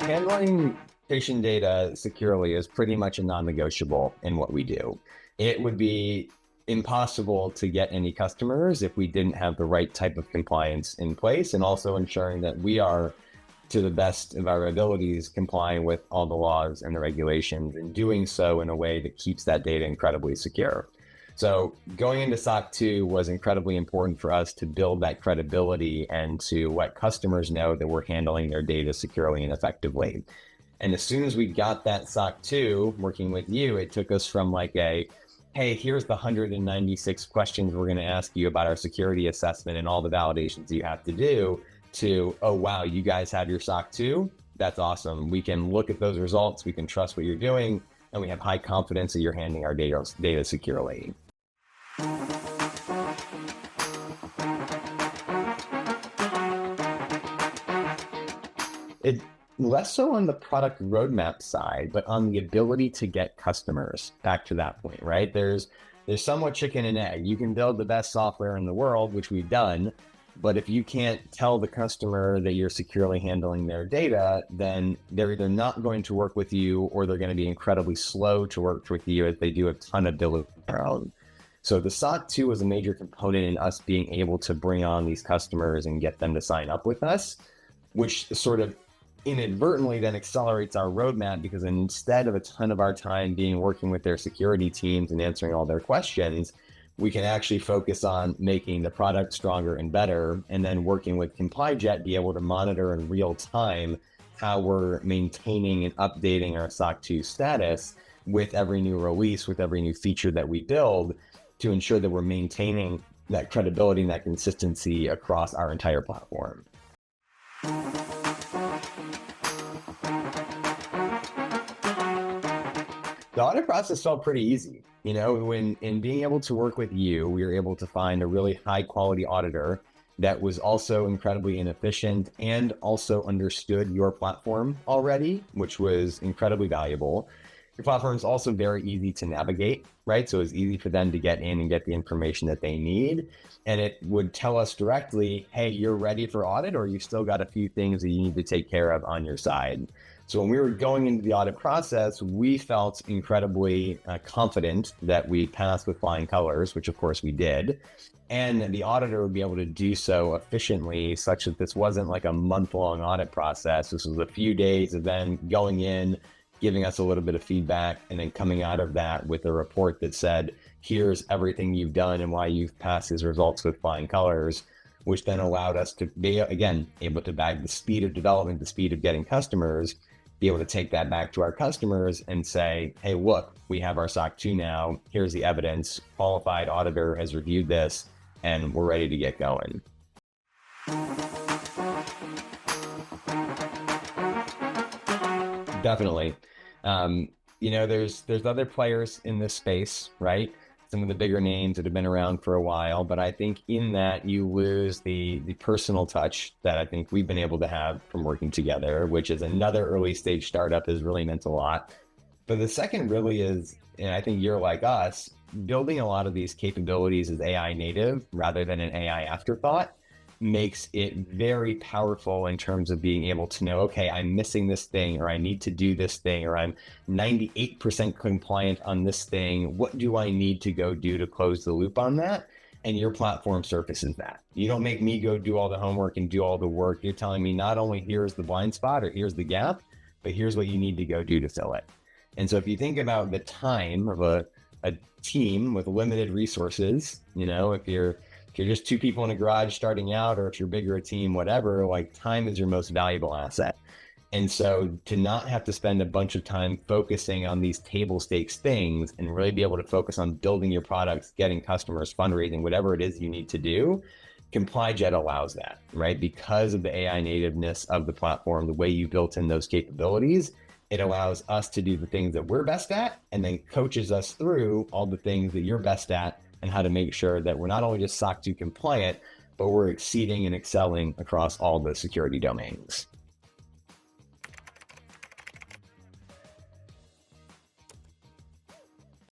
Handling patient data securely is pretty much a non-negotiable in what we do. It would be impossible to get any customers if we didn't have the right type of compliance in place, and also ensuring that we are, to the best of our abilities, complying with all the laws and the regulations, and doing so in a way that keeps that data incredibly secure. So going into SOC 2 was incredibly important for us to build that credibility and to let customers know that we're handling their data securely and effectively. And as soon as we got that SOC 2 working with you, it took us from like hey, here's the 196 questions we're going to ask you about our security assessment and all the validations you have to do, to, oh, wow, you guys have your SOC 2? That's awesome. We can look at those results. We can trust what you're doing. And we have high confidence that you're handling our data securely. It less so on the product roadmap side, but on the ability to get customers. Back to that point, right? There's somewhat chicken and egg. You can build the best software in the world, which we've done, but if you can't tell the customer that you're securely handling their data, then they're either not going to work with you, or they're going to be incredibly slow to work with you as they do a ton of building on their own. So the SOC 2 was a major component in us being able to bring on these customers and get them to sign up with us, which sort of inadvertently then accelerates our roadmap, because instead of a ton of our time being working with their security teams and answering all their questions, we can actually focus on making the product stronger and better, and then working with ComplyJet, be able to monitor in real time how we're maintaining and updating our SOC 2 status with every new release, with every new feature that we build, to ensure that we're maintaining that credibility and that consistency across our entire platform. The audit process felt pretty easy. You know, when in being able to work with you, we were able to find a really high quality auditor that was also incredibly inefficient and also understood your platform already, which was incredibly valuable. Your platform is also very easy to navigate, right? So it's easy for them to get in and get the information that they need. And it would tell us directly, hey, you're ready for audit, or you still got a few things that you need to take care of on your side. So when we were going into the audit process, we felt incredibly confident that we passed with flying colors, which of course we did. And the auditor would be able to do so efficiently, such that this wasn't like a month-long audit process. This was a few days of them going in, giving us a little bit of feedback, and then coming out of that with a report that said, here's everything you've done and why you've passed these results with flying colors, which then allowed us to be, again, able to bag the speed of development, the speed of getting customers, be able to take that back to our customers and say, hey, look, we have our SOC 2 now. Here's the evidence. Qualified auditor has reviewed this, and we're ready to get going. Definitely. You know, there's other players in this space, right? Some of the bigger names that have been around for a while, but I think in that you lose the personal touch that I think we've been able to have from working together, which is another early stage startup has really meant a lot. But the second really is, and I think you're like us, building a lot of these capabilities as AI native rather than an AI afterthought makes it very powerful in terms of being able to know, okay, I'm missing this thing, or I need to do this thing, or I'm 98% compliant on this thing. What do I need to go do to close the loop on that? And your platform surfaces that. You don't make me go do all the homework and do all the work. You're telling me not only here's the blind spot or here's the gap, but here's what you need to go do to fill it. And so if you think about the time of a team with limited resources, you know, if you're just two people in a garage starting out, or if you're bigger a team, whatever, like time is your most valuable asset. And so to not have to spend a bunch of time focusing on these table stakes things and really be able to focus on building your products, getting customers, fundraising, whatever it is you need to do, ComplyJet allows that, right? Because of the AI nativeness of the platform, the way you built in those capabilities, it allows us to do the things that we're best at, and then coaches us through all the things that you're best at, and how to make sure that we're not only just SOC 2 compliant, but we're exceeding and excelling across all the security domains.